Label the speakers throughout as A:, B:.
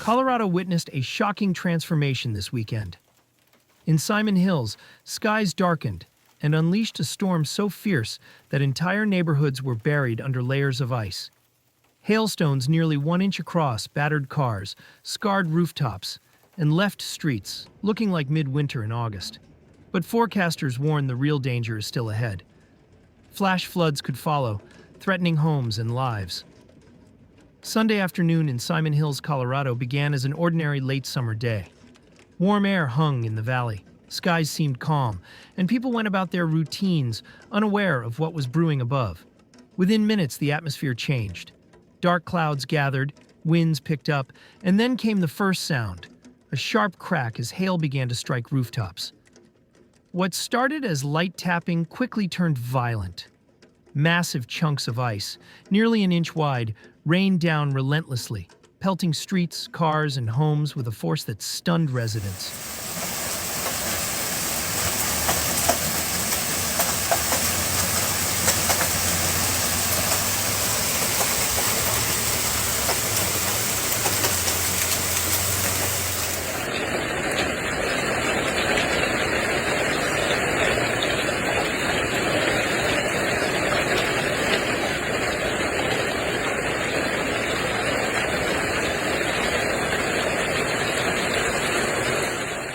A: Colorado witnessed a shocking transformation this weekend. In Simon Hills, skies darkened and unleashed a storm so fierce that entire neighborhoods were buried under layers of ice. Hailstones nearly 1 inch across battered cars, scarred rooftops, and left streets looking like midwinter in August. But forecasters warn the real danger is still ahead. Flash floods could follow, threatening homes and lives. Sunday afternoon in Simon Hills, Colorado began as an ordinary late summer day. Warm air hung in the valley, skies seemed calm, and people went about their routines, unaware of what was brewing above. Within minutes, the atmosphere changed. Dark clouds gathered, winds picked up, and then came the first sound, a sharp crack as hail began to strike rooftops. What started as light tapping quickly turned violent. Massive chunks of ice, nearly an inch wide, rained down relentlessly, pelting streets, cars, and homes with a force that stunned residents.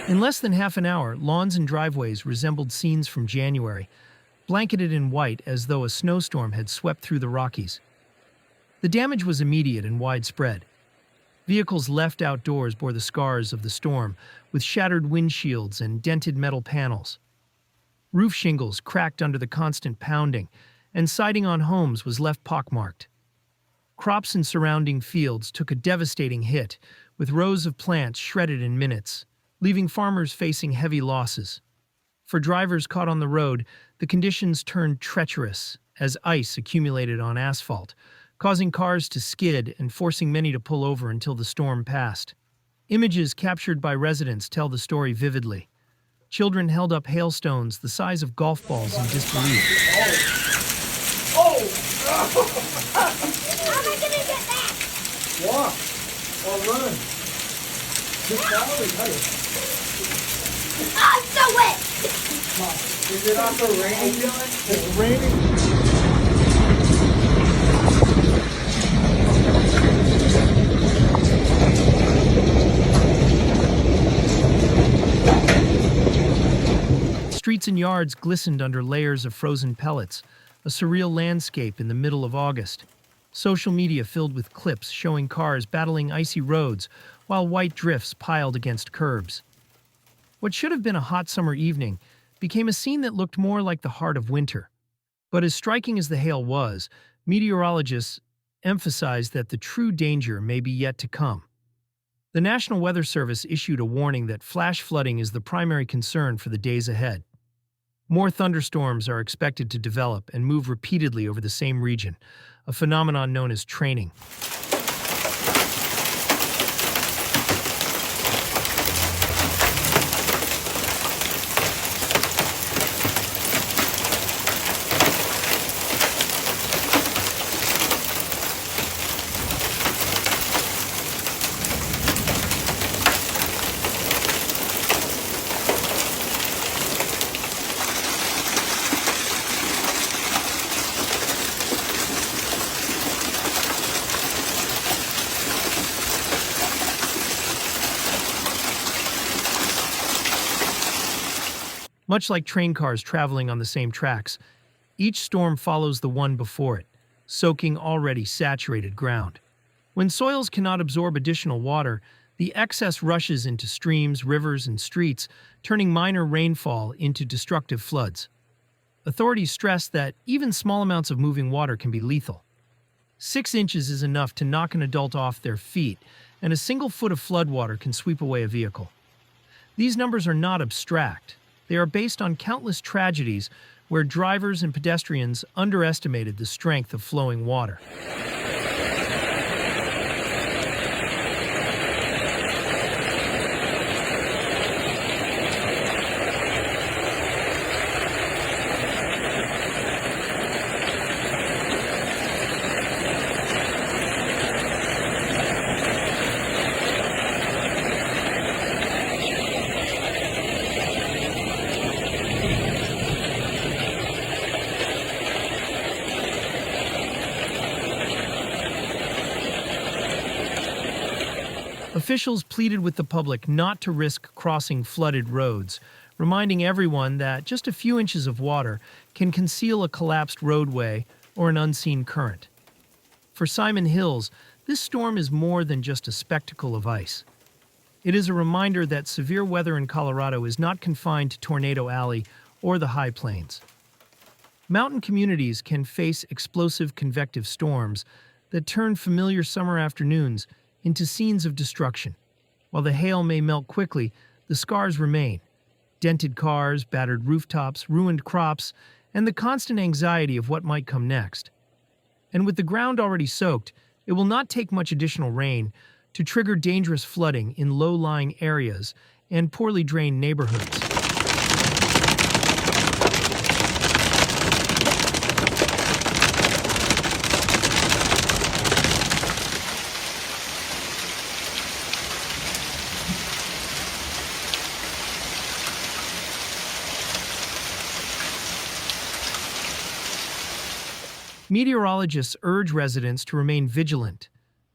A: In less than half an hour, lawns and driveways resembled scenes from January, blanketed in white as though a snowstorm had swept through the Rockies. The damage was immediate and widespread. Vehicles left outdoors bore the scars of the storm, with shattered windshields and dented metal panels. Roof shingles cracked under the constant pounding, and siding on homes was left pockmarked. Crops in surrounding fields took a devastating hit, with rows of plants shredded in minutes, leaving farmers facing heavy losses. For drivers caught on the road, the conditions turned treacherous as ice accumulated on asphalt, causing cars to skid and forcing many to pull over until the storm passed. Images captured by residents tell the story vividly. Children held up hailstones the size of golf balls in disbelief.
B: Oh! How am I gonna get back? Walk or run. Oh, I'm so wet!
C: Is it also raining, Dylan?
B: It's raining.
A: Streets and yards glistened under layers of frozen pellets, a surreal landscape in the middle of August. Social media filled with clips showing cars battling icy roads while white drifts piled against curbs. What should have been a hot summer evening became a scene that looked more like the heart of winter. But as striking as the hail was, meteorologists emphasized that the true danger may be yet to come. The National Weather Service issued a warning that flash flooding is the primary concern for the days ahead. More thunderstorms are expected to develop and move repeatedly over the same region, a phenomenon known as training. Much like train cars traveling on the same tracks, each storm follows the one before it, soaking already saturated ground. When soils cannot absorb additional water, the excess rushes into streams, rivers, and streets, turning minor rainfall into destructive floods. Authorities stress that even small amounts of moving water can be lethal. 6 inches is enough to knock an adult off their feet, and a single foot of floodwater can sweep away a vehicle. These numbers are not abstract. They are based on countless tragedies where drivers and pedestrians underestimated the strength of flowing water. Officials pleaded with the public not to risk crossing flooded roads, reminding everyone that just a few inches of water can conceal a collapsed roadway or an unseen current. For Simon Hills, this storm is more than just a spectacle of ice. It is a reminder that severe weather in Colorado is not confined to Tornado Alley or the high plains. Mountain communities can face explosive convective storms that turn familiar summer afternoons into scenes of destruction. While the hail may melt quickly, the scars remain. Dented cars, battered rooftops, ruined crops, and the constant anxiety of what might come next. And with the ground already soaked, it will not take much additional rain to trigger dangerous flooding in low-lying areas and poorly drained neighborhoods. Meteorologists urge residents to remain vigilant,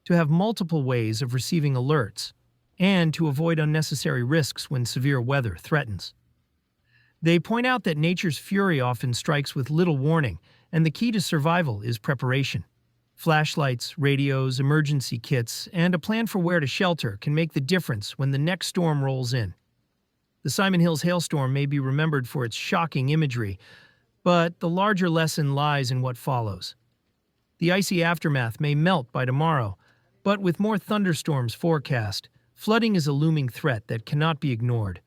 A: to have multiple ways of receiving alerts, and to avoid unnecessary risks when severe weather threatens. They point out that nature's fury often strikes with little warning, and the key to survival is preparation. Flashlights, radios, emergency kits, and a plan for where to shelter can make the difference when the next storm rolls in. The Simon Hills hailstorm may be remembered for its shocking imagery, but the larger lesson lies in what follows. The icy aftermath may melt by tomorrow, but with more thunderstorms forecast, flooding is a looming threat that cannot be ignored.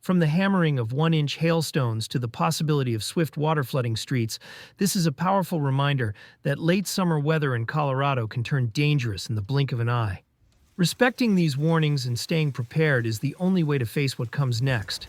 A: From the hammering of 1-inch hailstones to the possibility of swift water flooding streets, this is a powerful reminder that late summer weather in Colorado can turn dangerous in the blink of an eye. Respecting these warnings and staying prepared is the only way to face what comes next.